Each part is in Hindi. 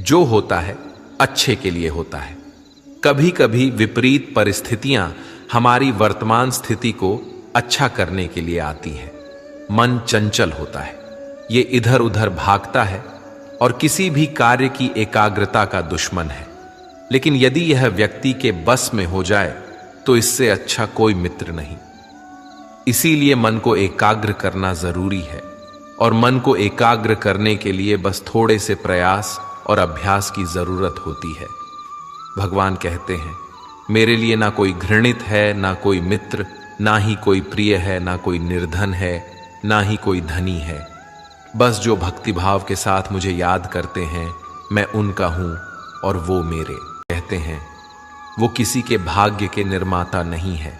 जो होता है अच्छे के लिए होता है। कभी कभी विपरीत परिस्थितियां हमारी वर्तमान स्थिति को अच्छा करने के लिए आती हैं। मन चंचल होता है, ये इधर उधर भागता है और किसी भी कार्य की एकाग्रता का दुश्मन है। लेकिन यदि यह व्यक्ति के बस में हो जाए तो इससे अच्छा कोई मित्र नहीं। इसीलिए मन को एकाग्र करना जरूरी है, और मन को एकाग्र करने के लिए बस थोड़े से प्रयास और अभ्यास की जरूरत होती है। भगवान कहते हैं, मेरे लिए ना कोई घृणित है, ना कोई मित्र, ना ही कोई प्रिय है, ना कोई निर्धन है, ना ही कोई धनी है। बस जो भक्तिभाव के साथ मुझे याद करते हैं, मैं उनका हूं और वो मेरे। कहते हैं, वो किसी के भाग्य के निर्माता नहीं है,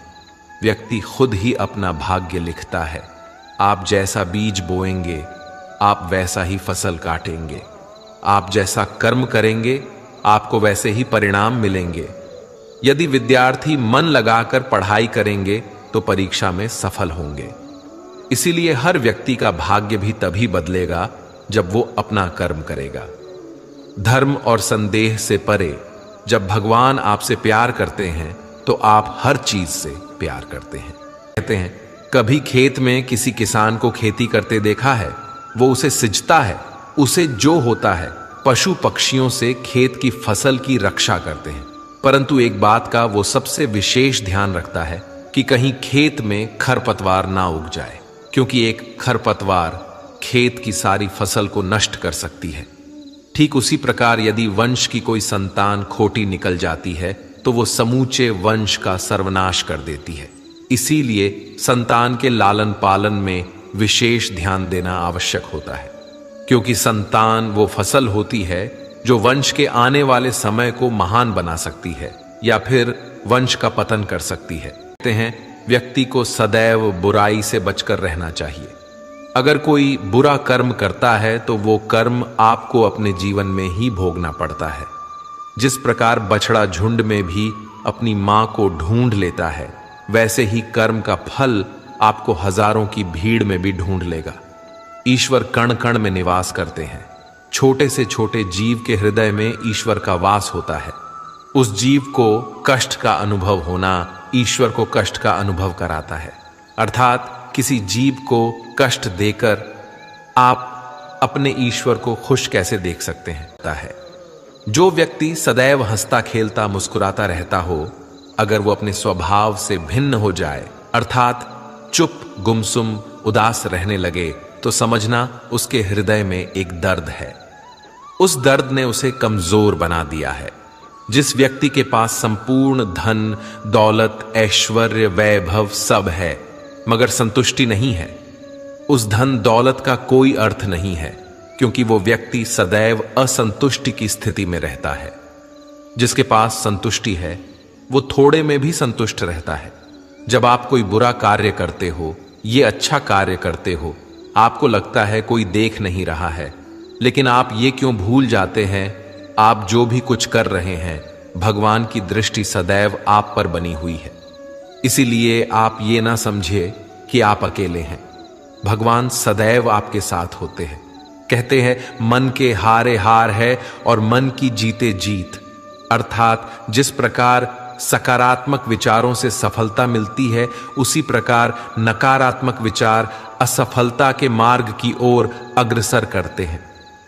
व्यक्ति खुद ही अपना भाग्य लिखता है। आप जैसा बीज बोएंगे आप वैसा ही फसल काटेंगे। आप जैसा कर्म करेंगे आपको वैसे ही परिणाम मिलेंगे। यदि विद्यार्थी मन लगाकर पढ़ाई करेंगे तो परीक्षा में सफल होंगे। इसीलिए हर व्यक्ति का भाग्य भी तभी बदलेगा जब वो अपना कर्म करेगा। धर्म और संदेह से परे जब भगवान आपसे प्यार करते हैं तो आप हर चीज से प्यार करते हैं। कहते हैं, कभी खेत में किसी किसान को खेती करते देखा है? वो उसे सिंचता है, उसे जो होता है पशु पक्षियों से खेत की फसल की रक्षा करते हैं। परंतु एक बात का वो सबसे विशेष ध्यान रखता है कि कहीं खेत में खरपतवार ना उग जाए, क्योंकि एक खरपतवार खेत की सारी फसल को नष्ट कर सकती है। ठीक उसी प्रकार यदि वंश की कोई संतान खोटी निकल जाती है तो वो समूचे वंश का सर्वनाश कर देती है। इसीलिए संतान के लालन पालन में विशेष ध्यान देना आवश्यक होता है, क्योंकि संतान वो फसल होती है जो वंश के आने वाले समय को महान बना सकती है या फिर वंश का पतन कर सकती है। कहते हैं, व्यक्ति को सदैव बुराई से बचकर रहना चाहिए। अगर कोई बुरा कर्म करता है तो वो कर्म आपको अपने जीवन में ही भोगना पड़ता है। जिस प्रकार बछड़ा झुंड में भी अपनी मां को ढूंढ लेता है, वैसे ही कर्म का फल आपको हजारों की भीड़ में भी ढूंढ लेगा। ईश्वर कण कण में निवास करते हैं। छोटे से छोटे जीव के हृदय में ईश्वर का वास होता है। उस जीव को कष्ट का अनुभव होना ईश्वर को कष्ट का अनुभव कराता है। अर्थात किसी जीव को कष्ट देकर आप अपने ईश्वर को खुश कैसे देख सकते हैं? जो व्यक्ति सदैव हंसता खेलता मुस्कुराता रहता हो, अगर वो अपने स्वभाव से भिन्न हो जाए, अर्थात चुप गुमसुम उदास रहने लगे, तो समझना उसके हृदय में एक दर्द है। उस दर्द ने उसे कमजोर बना दिया है। जिस व्यक्ति के पास संपूर्ण धन दौलत ऐश्वर्य वैभव सब है मगर संतुष्टि नहीं है, उस धन दौलत का कोई अर्थ नहीं है, क्योंकि वो व्यक्ति सदैव असंतुष्टि की स्थिति में रहता है। जिसके पास संतुष्टि है वो थोड़े में भी संतुष्ट रहता है। जब आप कोई बुरा कार्य करते हो, ये अच्छा कार्य करते हो, आपको लगता है कोई देख नहीं रहा है, लेकिन आप ये क्यों भूल जाते हैं, आप जो भी कुछ कर रहे हैं भगवान की दृष्टि सदैव आप पर बनी हुई है। इसीलिए आप ये ना समझिए कि आप अकेले हैं, भगवान सदैव आपके साथ होते हैं। कहते हैं, मन के हारे हार है और मन की जीते जीत। अर्थात जिस प्रकार सकारात्मक विचारों से सफलता मिलती है, उसी प्रकार नकारात्मक विचार असफलता के मार्ग की ओर अग्रसर करते हैं।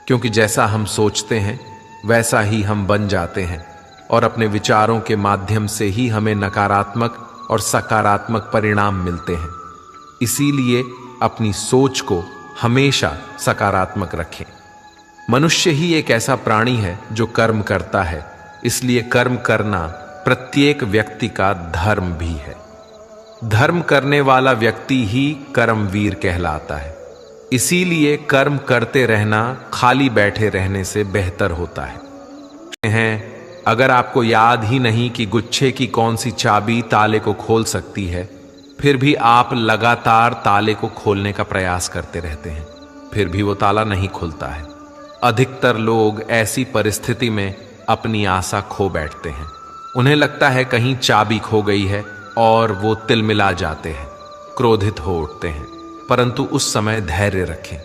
क्योंकि जैसा हम सोचते हैं वैसा ही हम बन जाते हैं, और अपने विचारों के माध्यम से ही हमें नकारात्मक और सकारात्मक परिणाम मिलते हैं। इसीलिए अपनी सोच को हमेशा सकारात्मक रखें। मनुष्य ही एक ऐसा प्राणी है जो कर्म करता है, इसलिए कर्म करना प्रत्येक व्यक्ति का धर्म भी है। धर्म करने वाला व्यक्ति ही कर्मवीर कहलाता है। इसीलिए कर्म करते रहना खाली बैठे रहने से बेहतर होता है। अगर आपको याद ही नहीं कि गुच्छे की कौन सी चाबी ताले को खोल सकती है, फिर भी आप लगातार ताले को खोलने का प्रयास करते रहते हैं, फिर भी वो ताला नहीं खुलता है। अधिकतर लोग ऐसी परिस्थिति में अपनी आशा खो बैठते हैं। उन्हें लगता है कहीं चाबी खो गई है और वो तिलमिला जाते हैं, क्रोधित हो उठते हैं। परंतु उस समय धैर्य रखें,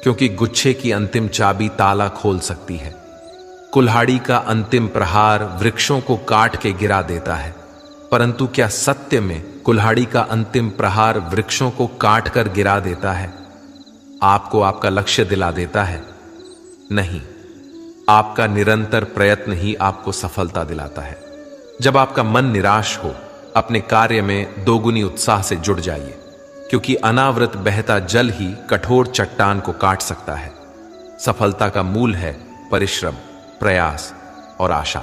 क्योंकि गुच्छे की अंतिम चाबी ताला खोल सकती है। कुल्हाड़ी का अंतिम प्रहार वृक्षों को काट के गिरा देता है, परंतु क्या सत्य में कुल्हाड़ी का अंतिम प्रहार वृक्षों को काट कर गिरा देता है? आपको आपका लक्ष्य दिला देता है? नहीं, आपका निरंतर प्रयत्न ही आपको सफलता दिलाता है। जब आपका मन निराश हो, अपने कार्य में दोगुनी उत्साह से जुड़ जाइए, क्योंकि अनावृत बहता जल ही कठोर चट्टान को काट सकता है। सफलता का मूल है परिश्रम, प्रयास और आशा।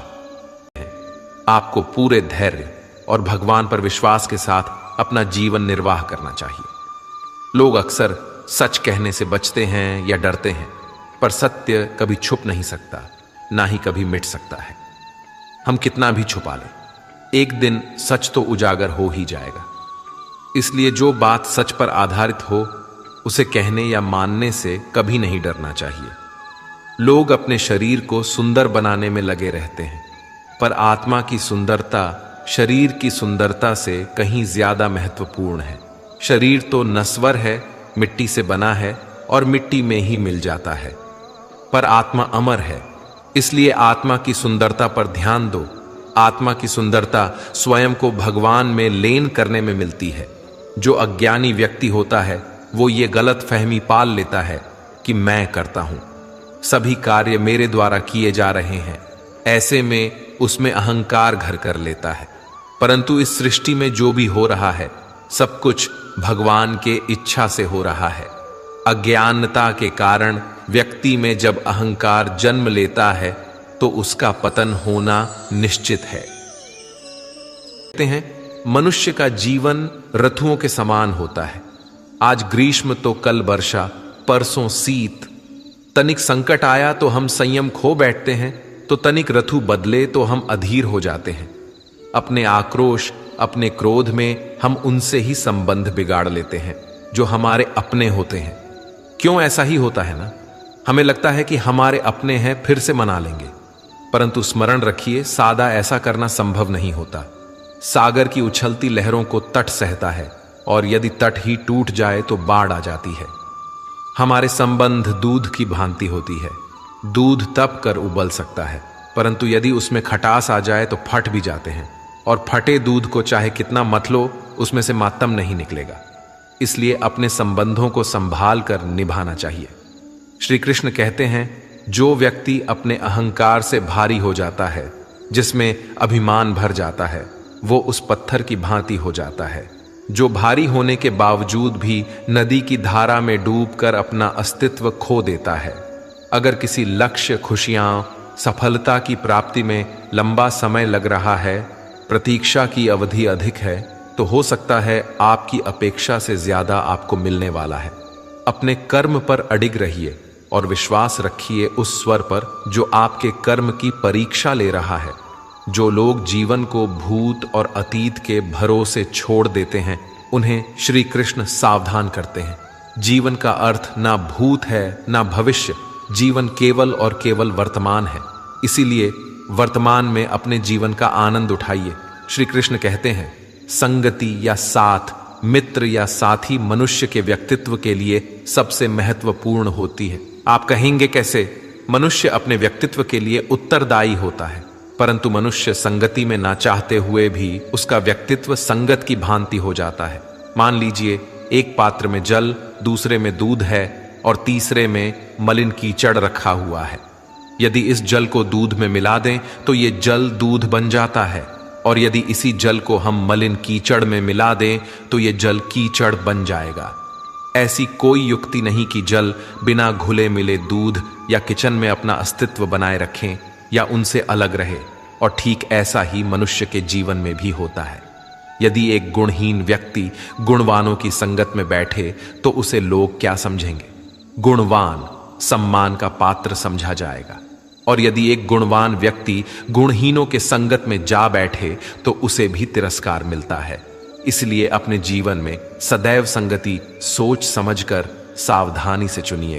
आपको पूरे धैर्य और भगवान पर विश्वास के साथ अपना जीवन निर्वाह करना चाहिए। लोग अक्सर सच कहने से बचते हैं या डरते हैं, पर सत्य कभी छुप नहीं सकता, ना ही कभी मिट सकता है। हम कितना भी छुपा लें, एक दिन सच तो उजागर हो ही जाएगा। इसलिए जो बात सच पर आधारित हो, उसे कहने या मानने से कभी नहीं डरना चाहिए। लोग अपने शरीर को सुंदर बनाने में लगे रहते हैं, पर आत्मा की सुंदरता शरीर की सुंदरता से कहीं ज्यादा महत्वपूर्ण है। शरीर तो नश्वर है, मिट्टी से बना है और मिट्टी में ही मिल जाता है, पर आत्मा अमर है। इसलिए आत्मा की सुंदरता पर ध्यान दो। आत्मा की सुंदरता स्वयं को भगवान में लीन करने में मिलती है। जो अज्ञानी व्यक्ति होता है, वो ये गलत फहमी पाल लेता है कि मैं करता हूं, सभी कार्य मेरे द्वारा किए जा रहे हैं। ऐसे में उसमें अहंकार घर कर लेता है। परंतु इस सृष्टि में जो भी हो रहा है, सब कुछ भगवान के इच्छा से हो रहा है। अज्ञानता के कारण व्यक्ति में जब अहंकार जन्म लेता है, तो उसका पतन होना निश्चित है। कहते हैं, मनुष्य का जीवन ऋतुओं के समान होता है। आज ग्रीष्म तो कल वर्षा, परसों शीत। तनिक संकट आया तो हम संयम खो बैठते हैं, तो तनिक ऋतु बदले तो हम अधीर हो जाते हैं। अपने आक्रोश, अपने क्रोध में हम उनसे ही संबंध बिगाड़ लेते हैं जो हमारे अपने होते हैं। क्यों ऐसा ही होता है ना? हमें लगता है कि हमारे अपने हैं, फिर से मना लेंगे, परंतु स्मरण रखिए, सादा ऐसा करना संभव नहीं होता। सागर की उछलती लहरों को तट सहता है, और यदि तट ही टूट जाए तो बाढ़ आ जाती है। हमारे संबंध दूध की भांति होती है। दूध तप कर उबल सकता है, परंतु यदि उसमें खटास आ जाए तो फट भी जाते हैं, और फटे दूध को चाहे कितना मथ लो, उसमें से मातम नहीं निकलेगा। इसलिए अपने संबंधों को संभाल कर निभाना चाहिए। श्री कृष्ण कहते हैं, जो व्यक्ति अपने अहंकार से भारी हो जाता है, जिसमें अभिमान भर जाता है, वो उस पत्थर की भांति हो जाता है, जो भारी होने के बावजूद भी नदी की धारा में डूबकर अपना अस्तित्व खो देता है। अगर किसी लक्ष्य, खुशियां, सफलता की प्राप्ति में लंबा समय लग रहा है, प्रतीक्षा की अवधि अधिक है, तो हो सकता है आपकी अपेक्षा से ज्यादा आपको मिलने वाला है। अपने कर्म पर अडिग रहिए और विश्वास रखिए उस स्वर पर जो आपके कर्म की परीक्षा ले रहा है। जो लोग जीवन को भूत और अतीत के भरोसे छोड़ देते हैं, उन्हें श्री कृष्ण सावधान करते हैं। जीवन का अर्थ ना भूत है ना भविष्य, जीवन केवल और केवल वर्तमान है। इसीलिए वर्तमान में अपने जीवन का आनंद उठाइए। श्री कृष्ण कहते हैं, संगति या साथ, मित्र या साथी मनुष्य के व्यक्तित्व के लिए सबसे महत्वपूर्ण होती है। आप कहेंगे कैसे? मनुष्य अपने व्यक्तित्व के लिए उत्तरदायी होता है, परंतु मनुष्य संगति में ना चाहते हुए भी उसका व्यक्तित्व संगत की भांति हो जाता है। मान लीजिए, एक पात्र में जल, दूसरे में दूध है और तीसरे में मलिन कीचड़ रखा हुआ है। यदि इस जल को दूध में मिला दें तो ये जल दूध बन जाता है, और यदि इसी जल को हम मलिन कीचड़ में मिला दें तो ये जल कीचड़ बन जाएगा। ऐसी कोई युक्ति नहीं कि जल बिना घुले मिले दूध या किचन में अपना अस्तित्व बनाए रखें या उनसे अलग रहे। और ठीक ऐसा ही मनुष्य के जीवन में भी होता है। यदि एक गुणहीन व्यक्ति गुणवानों की संगत में बैठे तो उसे लोग क्या समझेंगे? गुणवान सम्मान का पात्र समझा जाएगा, और यदि एक गुणवान व्यक्ति गुणहीनों के संगत में जा बैठे तो उसे भी तिरस्कार मिलता है। इसलिए अपने जीवन में सदैव संगति सोच समझकर सावधानी से चुनिए।